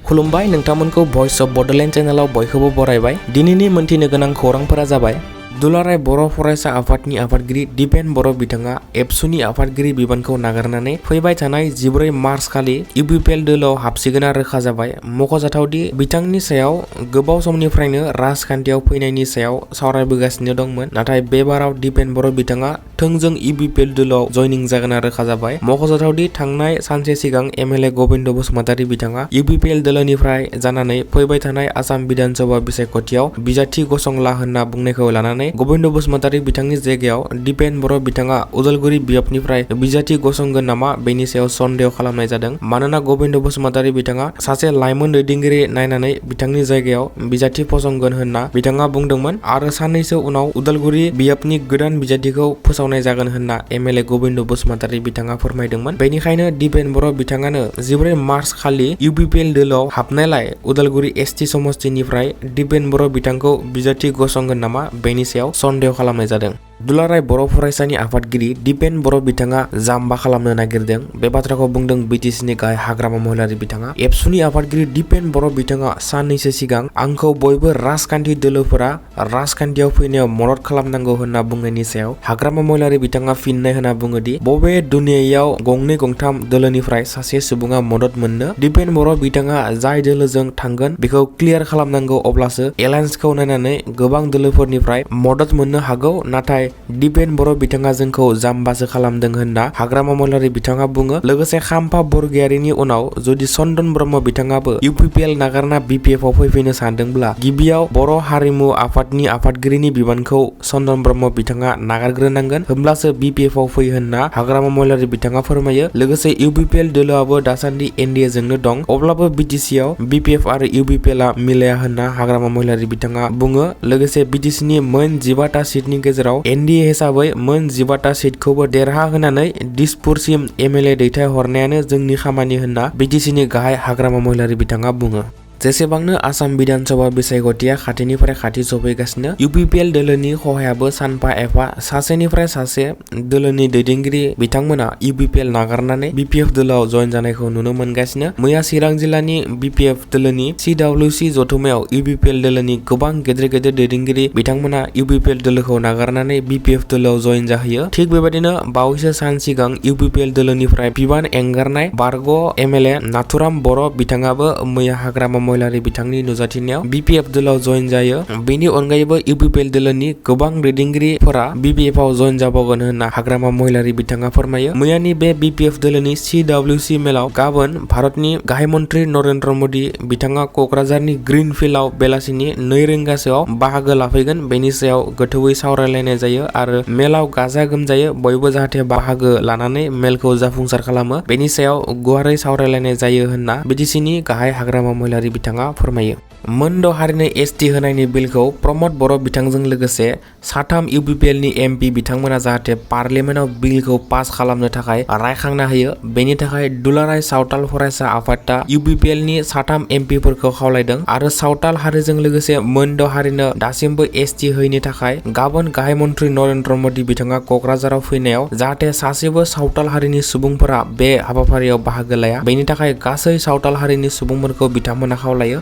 खुलुमबाय नोंथांमोनखौ voice of Bodoland चैनलाव बयखौबो बरायबाय। दिनैनि मोनथिनो गोनां खौरांफोरा जाबाय दुलाराय बर' फरायसा आफादनि आफादगिरि दिपेन बर' बिथाङा एबसुनि आफादगिरि बिबानखौ नागारनानै फैबाय थानाय 14 मार्च खालि UPPL दोलोआव हाबसिगोना रोखा जाबाय। मख'जाथावदि बिथांनि सायाव गोबाव समनिफ्रायनो राजखान्थियाव फैनायनि सायाव सावरायबोगासिनो दंमोन, नाथाय बे बाराव दिपेन बर' बिथाङा थोंजों UPPL दोलोआव जयनिं जागोना रोखा जाबाय। मख'जाथावदि थांनाय सानसे सिगां MLA गबिन्द बसुमतारी बिथाङा UPPL दोलोनिफ्राय जानानै फैबाय थानाय आसाम बिधान सभा बिसायख'थियाव बिजाथि गसंला होनना बुंनायखौ लानानै गबिन्द बसुमतारी बिथांनि जायगायाव दिपेन बर' बिथाङा उदालगुरि बियाबनिफ्राय बिजाथि गसंगोन नामा बेनि सायाव सन्देह खालामनाय जादों। मानोना गबिन्द बसुमतारी बिथाङा सासे लाइमोन दैदेनगिरि नायनानै बिथांनि जायगायाव बिजाथि फसंगोन होनना बिथाङा बुंदोंमोन आरो साननैसो उनाव उदालगुरि बियाबनि गोदान बिजाथिखौ फोसावनाय जागोन होनना MLA गबिन्द बसुमतारी बिथाङा फोरमायदोंमोन। बेनिखायनो दिपेन बर' बिथाङानो 14 मार्च खालि UPPL दोलोआव हाबनायलाय उदालगुरि ST समस्तिनिफ्राय दिपेन बर' बिथांखौ बिजाथि गसंगोन नामा बेनि सायाव सन्देह खालामनाय जादों। दुलाराय बर' फरायसानि आफादगिरि दिपेन बर' बिथाङा जाम्बा खालामनो नागिरदों, बे बाथ्राखौ बुंदों BTCनि गाहाय हाग्रामा महिलारी बिथाङा। एबसुनि आफादगिरि दिपेन बर' बिथाङा साननैसो सिगां आंखौ बयबो राजखान्थि दोलोफोरा राजखान्थियाव फैनायाव मदद खालामनांगौ होनना बुंनायनि सायाव हाग्रामा महिलारी बिथाङा फिननाय होना बुङोदि बबे दुनियायाव गंनै गंथाम दोलोनिफ्राय सासे सुबुङा मदद मोननो? दिपेन बर' बिथाङा जाय दोलोजों थांगोन बेखौ क्लियार खालामनांगौ, अब्लासो एलायन्सखौ नायनानै गोबां दोलोफोरनिफ्राय मदद मोननो हागौ। नाथाय दिपेन बर' बिथाङा जोंखौ जाम्बासो खालामदों होनना हाग्रामा महिलारी बिथाङा बुङो। लोगोसे खाम्फा बरगयारिनि उनाव जुदि चन्दन ब्रह्म बिथाङाबो UPPL नागारना BPF आव फैफिनो सानदोंब्ला गिबियाव बर' हारिमु आफादनि आफादगिरिनि बिबानखौ चन्दन ब्रह्म बिथाङा नागारग्रोनांगोन, होमब्लासो BPF आव फै होनना हाग्रामा महिलारी बिथाङा फोरमायो। लोगोसे UPPL दोलोआबो दासान्दि NDA जोंनो दं, अब्लाबो BTC आव BPF आरो UPPL आ मिलाया होनना हाग्रामा महिलारी बिथाङा बुङो। लोगोसे BTCनि मोन 15टा सिटनि गेजेराव NDA हिसाबै मोन 15टा सिटखौबो देरहा होनानै दिसपुरसिम MLA दैथायहरनायानो जोंनि खामानि होनना BTCनि गाहाय हाग्रामा महिलारी बिथाङा बुङो। जेसेबांनो आसाम बिधान सभा बिसायख'थिया खाथिनिफ्राय खाथि सफैगासिनो, UPPL दोलोनि खहायाबो सानफा एफा सासेनिफ्राय सासे दोलोनि दैदेनगिरि बिथांमोना UPPL नागारनानै BPF दोलोआव जयेन जानायखौ नुनो मोनगासिनो। मैया चिरां जिल्लानि BPF दोलोनि CWC जथुमायाव UPPL दोलोनि गोबां गेदेर गेदेर दैदेनगिरि बिथांमोना UPPL दोलोखौ नागारनानै BPF दोलोआव जयेन जाहैयो। थिग बेबायदिनो बावैसो सान सिगां UPPL दोलोनिफ्राय बिबान एंगारनाय बारग' MLA नाथुराम बर' बिथाङाबो मैया हाग्रामा महिलारी बिथांनि नुजाथिनायाव BPF दोलोआव जयेन जायो। बेनि अनगायैबो UPPL दोलोनि गोबां दैदेनगिरिफोरा BPF आव जयेन जाबावगोन होनना हाग्रामा महिलारी बिथाङा फोरमायो। मैयानि बे BPF दोलोनि CWC मेलाव गाबोन भारतनि गाहाय मन्त्रि नरेन्द्र मोदी बिथाङा क'क्राझारनि ग्रीन फिल्डआव बेलासिनि 2 रिंगासोआव बाहागो लाफैगोन। बेनि सायाव गोथौयै सावरायलायनाय जायो आरो मेलाव गाजा गोमजायै बयबो जाहाथे बाहागो लानानै मेलखौ जाफुंसार खालामो, बेनि सायाव गुवारै सावरायलायनाय जायो होनना BTCनि गाहाय हाग्रामा महिलारी बिथाङा फोरमायो। मोनद' हारिनो ST होनायनि बिलखौ प्रमद बर' बिथांजों लोगोसे साथाम UPPLनि MP बिथांमोना जाहाथे पार्लियामेन्टआव बिलखौ पास खालामनो थाखाय रायखांना होयो, बेनि थाखाय दुलाराय सावथाल फरायसा आफादआ UPPLनि साथाम MPफोरखौ खावलायदों आरो सावथाल हारिजों लोगोसे मोनद' हारिनो दासिमबो ST होयैनि थाखाय गाबोन गाहाय मन्त्रि नरेन्द्र मोदी बिथाङा क'क्राझाराव फैनायाव जाहाथे सासेबो सावथाल हारिनि सुबुंफोरा बे हाबाफारियाव बाहागो लाया, बेनि थाखाय गासै सावथाल हारिनि सुबुंफोरखौ बिथांमोना खावलायो।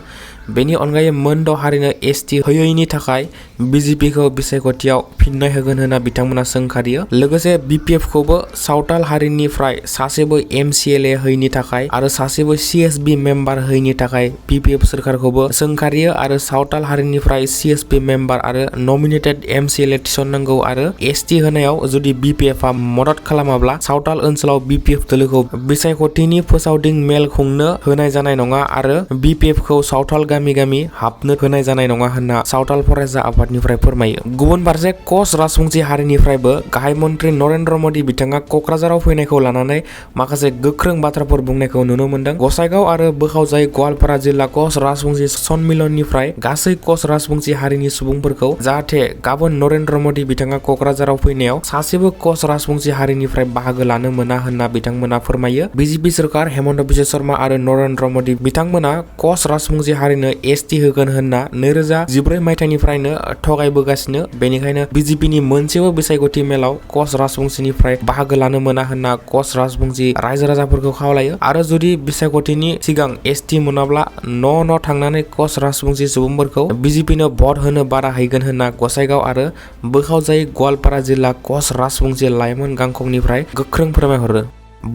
बेनि अनगायै मोनद' हारिनो ST होयैनि थाखाय BJPखौ बिसायख'थियाव फिननाय होगोन होनना बिथांमोना सोंखारियो। लोगोसे BPFखौबो सावथाल हारिनिफ्राय सासेबो MCLA होयैनि थाखाय आरो सासेबो CSB मेम्बार होयैनि थाखाय BPF सोरखारखौबो सोंखारियो आरो सावथाल हारिनिफ्राय CSB मेम्बार आरो नमिनेटेड MCLA थिसननांगौ आरो ST होनायाव जुदि BPFआ मदद खालामाब्ला सावथाल ओनसोलाव BPF दोलोखौ बिसायख'थिनि फोसावदिं मेल खुंनो होनाय जानाय नङा आरो BPFखौ सावथाल गामि गामि हाबनो होनाय जानाय नङा होनना सावथाल फरायसा आफादनिफ्राय फोरमायो। गुबुन फारसे कच राजबंसि हारिनिफ्रायबो गाहाय मन्त्रि नरेन्द्र मोदी बिथाङा क'क्राझाराव फैनायखौ लानानै माखासे गोख्रों बाथ्राफोर बुंनायखौ नुनो मोनदों। गसाइगाव आरो बोखावजाय गवालपारा जिल्ला कच राजबंसि सन्मिलननिफ्राय गासै कच राजबंसि हारिनि सुबुंफोरखौ जाहाथे गाबोन नरेन्द्र मोदी बिथाङा क'क्राझाराव फैनायाव सासेबो कच राजबंसि हारिनिफ्राय बाहागो लानो मोना होनना बिथांमोना फोरमायो। BJP सोरखार हेमन्त बिश्व शर्मा आरो नरेन्द्र मोदी बिथांमोना कच राजबंसि हारिनो एसटि होगोन होनना 2014 मायथाइनिफ्रायनो थगायबोगासिनो। बेनिखायनो बिजेपिनि मोनसेबो बिसायख'थि मेलाव कच राजबंसिनिफ्राय बाहागो लानो मोना होनना कच राजबंसि रायजो राजाफोरखौ खावलायो आरो जुदि बिसायख'थिनि सिगां एसटि मोनाब्ला न' थांनानै कच राजबंसि सुबुंफोरखौ बिजेपिनो भट होनो बादा हैगोन होनना गसाइगाव आरो बोखावजायै गवालपारा जिल्ला कच राजबंसि लाइमोन गांखंनिफ्राय गोख्रों फोरमायहरो।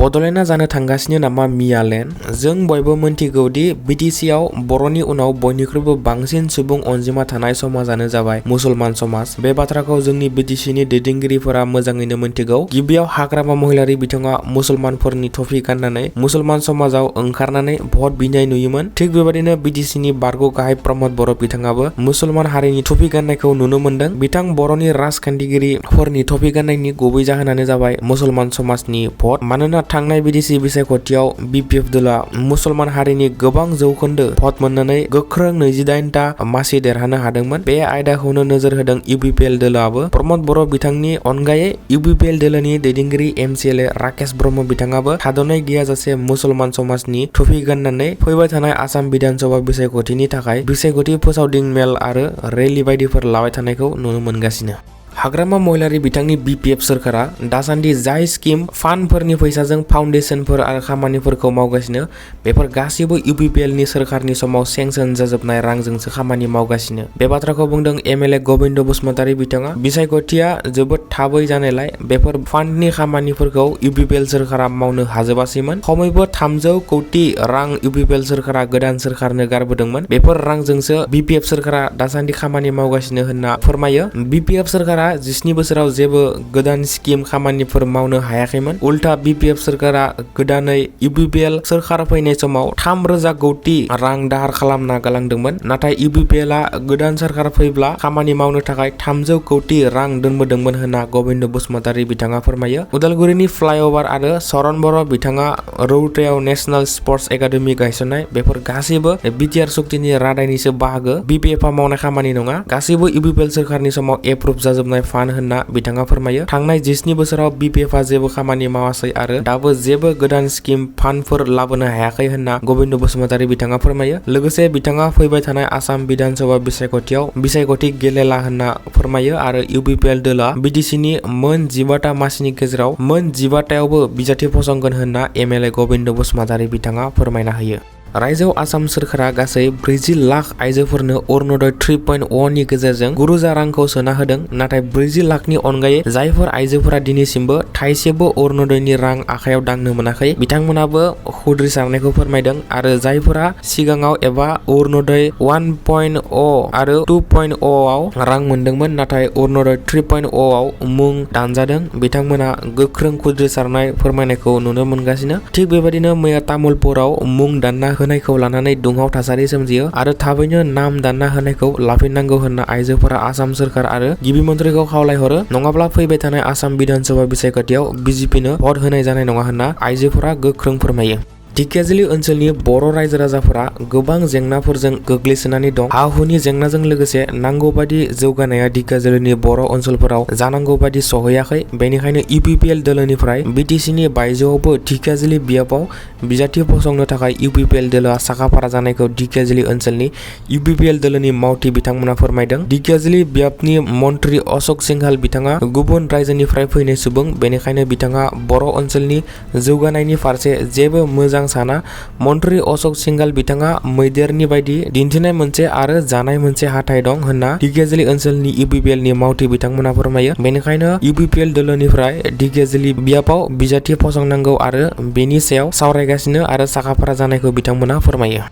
बड'लेण्डआ जानो थांगासिनो नामा मियालेण्ड? जों बयबो मोनथिगौ दि बिटिसिआव बर'नि उनाव बयनिख्रुइबो बांसिन सुबुं अनजिमा थानाय समाजानो जाबाय मुसलमान समाज। बे बाथ्राखौ जोंनि बिटिसिनि दैदेनगिरिफोरा मोजाङैनो मोनथिगौ। गिबियाव हाग्रामा महिलारि बिथाङा मुसलमानफोरनि टफि गाननानै मुसलमान समाजाव ओंखारनानै भट बिनाय नुयोमोन। थिग बेबादिनो बिटिसिनि बारग' गाहाय प्रमद बर' बिथाङाबो मुसलमान हारिनि टफि गाननायखौ नुनो मोन्दों। बिथां बर'नि राजखान्थिगिरिफोरनि टफि गाननायनि गुबै जाहोनानो जाबाय मुसलमान समाजनि भट। मानोना थांनाय बिटिसि बिसायख'थियाव बिपिएफ दलआ मुसलमान हारिनि गोबां जौखोन्दो भट मोननानै गोख्रों 28टा मासि देरहानो हादोंमोन। बे आयदाखौनो नोजोर होदों इउपिपिएल दलआबो। प्रमद बर' बिथांनि अनगायै इउपिपिएल दलनि दैदेनगिरि एमसिएलए राकेश ब्रह्म बिथाङाबो थाद'नाय गैयाजासे मुसलमान समाजनि टफि गाननानै फैबाय थानाय आसाम बिधानसभा बिसायख'थिनि थाखाय बिसायख'थि फोसावदिं मेल आरो रेलि बायदिफोर लाबाय थानायखौ नुनो मोनगासिनो। हाग्रामा महिलारि बिथांनि बिपिएफ सोरखारा दासान्दि जाय स्किम फान्डफोरनि फैसाजों फाउन्डेसनफोर आरो खामानिफोरखौ मावगासिनो बेफोर गासैबो इउपिपिएलनि सोरखारनि समाव सेंसन जाजोबनाय रांजोंसो खामानि मावगासिनो। बे बाथ्राखौ बुंदों एमएलए गबिन्द बसुमतारी बिथाङा। बिसायख'थिया जोबोद थाबै जानायलाय बेफोर फान्डनि खामानिफोरखौ इउपिपिएल सोरखारा मावनो हाजोबासैमोन। खमैबो 300 कौटि रां इउपिपिएल सोरखारा गोदान सोरखारनो गारबोदोंमोन। बेफोर रांजोंसो बिपिएफ सोरखारा दासान्दि खामानि मावगासिनो होनना फोरमायो। बिपिएफ सोरखारा 17 बोसोराव जेबो गोदान स्किम खामानिफोर मावनो हायाखैमोन। उल्था बिपिएफ सोरखारा गोदानै इउपिपिएल सोरखार फैनाय समाव 3,000 कौटि रां दाहार खालामना गालांदोंमोन। नाथाय इउपिपिएलआ गोदान सोरखार फैब्ला खामानि मावनो थाखाय 300 कौटि रां दोनबोदोंमोन होनना गबिन्द बसुमतारी बिथाङा फोरमायो। उदालगुरिनि फ्लाइअभार आरो शरण बर' बिथाङा रौतायाव नेशनेल स्पर्ट्स एकाडेमि गायसननाय बेफोर गासैबो बिटिआर सुक्तिनि रादायनिसो बाहागो। बिपिएफआ मावनाय खामानि नङा। गासैबो इउपिपिएल सोरखारनि समाव एप्रुभ जाजोबनाय फान्ड होनना बिथाङा फोरमायो। थांनाय 17 बोसोराव बिपिएफआ जेबो खामानि मावासै आरो दाबो जेबो गोदान स्किम फान्डफोर लाबोनो हायाखै होनना गबिन्द बसुमतारी बिथाङा फोरमायो। लोगोसे बिथाङा फैबाय थानाय आसाम बिधानसभा बिसायख'थियाव बिसायख'थि गेलेला होनना फोरमायो आरो इउपिपिएल दलआ बिटिसिनि मोन 15टा मासिनि गेजेराव मोन 15टायावबो बिजाथि फसंगोन होनना एमएलए गबिन्द बसुमतारी बिथाङा फोरमायना होयो। रायजोआव आसाम सोरखारा गासै 40 लाख आइजोफोरनो अरुणोदय 3.0 नि गेजेरजों 9,000 रांखौ सोना होदों। नाथाय 40 लाखनि अनगायै जायफोर आइजोफोरा दिनैसिमबो थाइसेबो अरुणोदयनि रां आखायाव दांनो मोनाखै बिथांमोनाबो खुद्रिसारनायखौ फोरमायदों आरो जायफोरा सिगाङाव एबा अरुणोदय 1.0 आरो 2.0 आव रां मोनदोंमोन नाथाय अरुणोदय 3.0 आव मुं दानजादों बिथांमोना गोख्रों खुद्रिसारनाय फोरमायनायखौ नुनो मोनगासिनो। थिग बेबायदिनो मैया तामुलपुराव मुं दानना होनायखौ लानानै दुंहाव थासारि सोमजियो आरो थाबैनो नाम दानना होनायखौ लाफिननांगौ होनना आइजोफोरा आसाम सोरखार आरो गिबि मन्थ्रिखौ खावलायहरो। नङाब्ला फैबाय थानाय आसाम बिधानसभा बिसायख'थियाव बिजेपिनो भट होनाय जानाय नङा होनना आइजोफोरा गोख्रों फोरमायो। ढेकियाजुलि ओनसोलनि बर' रायजो राजाफोरा गोबां जेंनाफोरजों गोग्लैसोनानै दं। हा-हुनि जेंनाजों लोगोसे नांगौ बादि जौगानाया ढेकियाजुलिनि बर' ओनसोलफोराव जानांगौ बादि सहैयाखै। बेनिखायनो इउपिपिएल दलनिफ्राय बिटिसिनि बायजोआवबो ढेकियाजुलि बियाबाव बिजाथि फसंनो थाखाय इउपिपिएल दलआ साखाफारा जानायखौ ढेकियाजुलि ओनसोलनि इउपिपिएल दलनि मावथि बिथांमोना फोरमायदों। ढेकियाजुलि बियाबनि मन्थ्रि अशोक सिंहाल बिथाङा गुबुन रायजोनिफ्राय फैनाय सुबुं। बेनिखायनो बिथाङा बर' ओनसोलनि जौगानायनि फारसे जेबो मोजां साना। मन्थ्रि अशोक सिंघाल बिथाङा मैदेरनि बायदि दिन्थिनाय मोनसे आरो जानाय मोनसे हाथाय दं होनना ढेकियाजुलि ओनसोलनि इउपिपिएलनि मावथि बिथांमोना फोरमायो। बेनिखायनो इउपिपिएल दलनिफ्राय ढेकियाजुलि बियाबाव बिजाथि फसंनांगौ आरो बेनि सायाव सावरायगासिनो आरो साखाफारा जानायखौ बिथांमोना फोरमायो।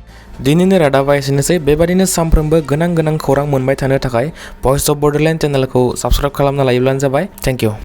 दिनैनि रादाबा एसेनोसै। बेबादिनो सानफ्रोमबो गोनां खौरां मोनबाय थानो थाखाय भइस अफ बड'लेण्ड चेनेलखौ साबस्क्राइब खालामना लायोब्लानो जाबाय। Thank you.